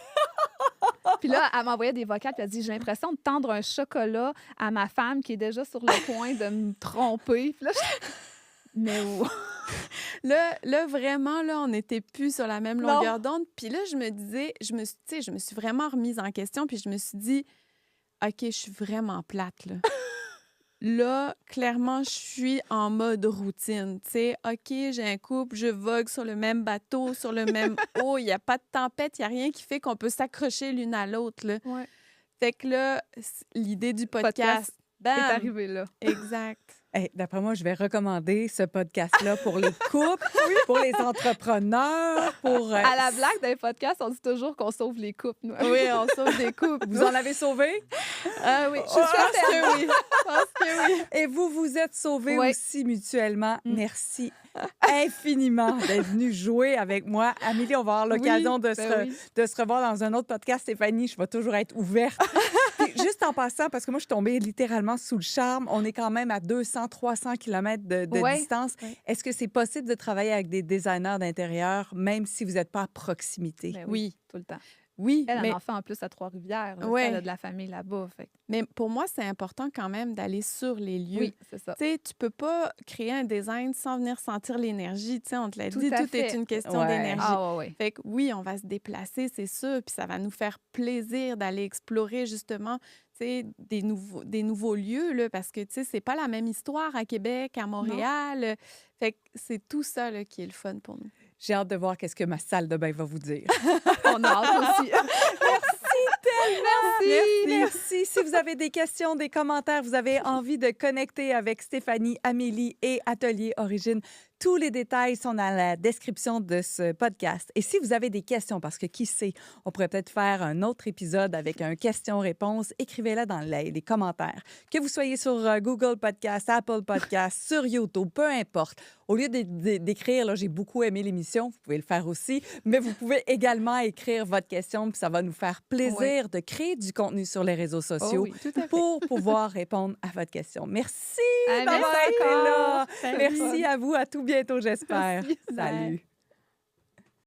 Puis là, elle m'envoyait des vocales, puis elle dit, j'ai l'impression de tendre un chocolat à ma femme qui est déjà sur le point de me tromper. Puis là, mais où? Là, vraiment, là, on n'était plus sur la même Non. longueur d'onde. Puis là, je me disais, je me suis vraiment remise en question, puis je me suis dit, OK, je suis vraiment plate, là. Là, clairement, je suis en mode routine. Tu sais, OK, j'ai un couple, je vogue sur le même bateau, sur le même eau, il n'y a pas de tempête, il n'y a rien qui fait qu'on peut s'accrocher l'une à l'autre, là. Ouais. Fait que là, l'idée du Podcast podcast, bam! est arrivé là. Exact. Hey, d'après moi, je vais recommander ce podcast-là pour les couples, pour les entrepreneurs, pour... À la blague d'un podcast, on dit toujours qu'on sauve les couples. Nous. Oui, on sauve des couples. Vous en avez sauvé? Ah oui, je pense que oui. Je pense que oui. Et vous vous êtes sauvés Ouais. aussi mutuellement. Merci infiniment d'être venu jouer avec moi. Amélie, on va avoir l'occasion de se revoir dans un autre podcast. Stéphanie, je vais toujours être ouverte. Puis, juste en passant, parce que moi, je suis tombée littéralement sous le charme. On est quand même à 200-300 km de distance. Ouais. Est-ce que c'est possible de travailler avec des designers d'intérieur, même si vous n'êtes pas à proximité? Ben Oui. Tout le temps. Oui, Elle mais, en fait en plus à Trois-Rivières. là. Ouais. Elle a de la famille là-bas. Fait que- mais pour moi, c'est important quand même d'aller sur les lieux. Oui, c'est ça. Tu sais, tu peux pas créer un design sans venir sentir l'énergie. Tu sais, on te l'a Tout dit, à tout est fait. une question Ouais. d'énergie. Ah, ouais. Fait que oui, on va se déplacer, c'est sûr, puis ça va nous faire plaisir d'aller explorer justement, tu sais, des nouveaux lieux, là, parce que, tu sais, c'est pas la même histoire à Québec, à Montréal. Fait que c'est tout ça, là, qui est le fun pour nous. J'ai hâte de voir qu'est-ce que ma salle de bain va vous dire. On a hâte aussi. Merci. Si vous avez des questions, des commentaires, vous avez envie de connecter avec Stéphanie, Amélie et Atelier Origine, tous les détails sont dans la description de ce podcast. Et si vous avez des questions, parce que qui sait, on pourrait peut-être faire un autre épisode avec un question-réponse, écrivez-la dans les commentaires. Que vous soyez sur Google Podcast, Apple Podcast, sur YouTube, peu importe. Au lieu d'écrire, là, j'ai beaucoup aimé l'émission, vous pouvez le faire aussi, mais vous pouvez également écrire votre question, puis ça va nous faire plaisir de créer du contenu sur les réseaux sociaux oui, tout à fait. pour pouvoir répondre à votre question. Merci Ah, d'avoir merci été là. encore. Salut. Merci à vous. À tout bientôt, j'espère. Merci. Salut.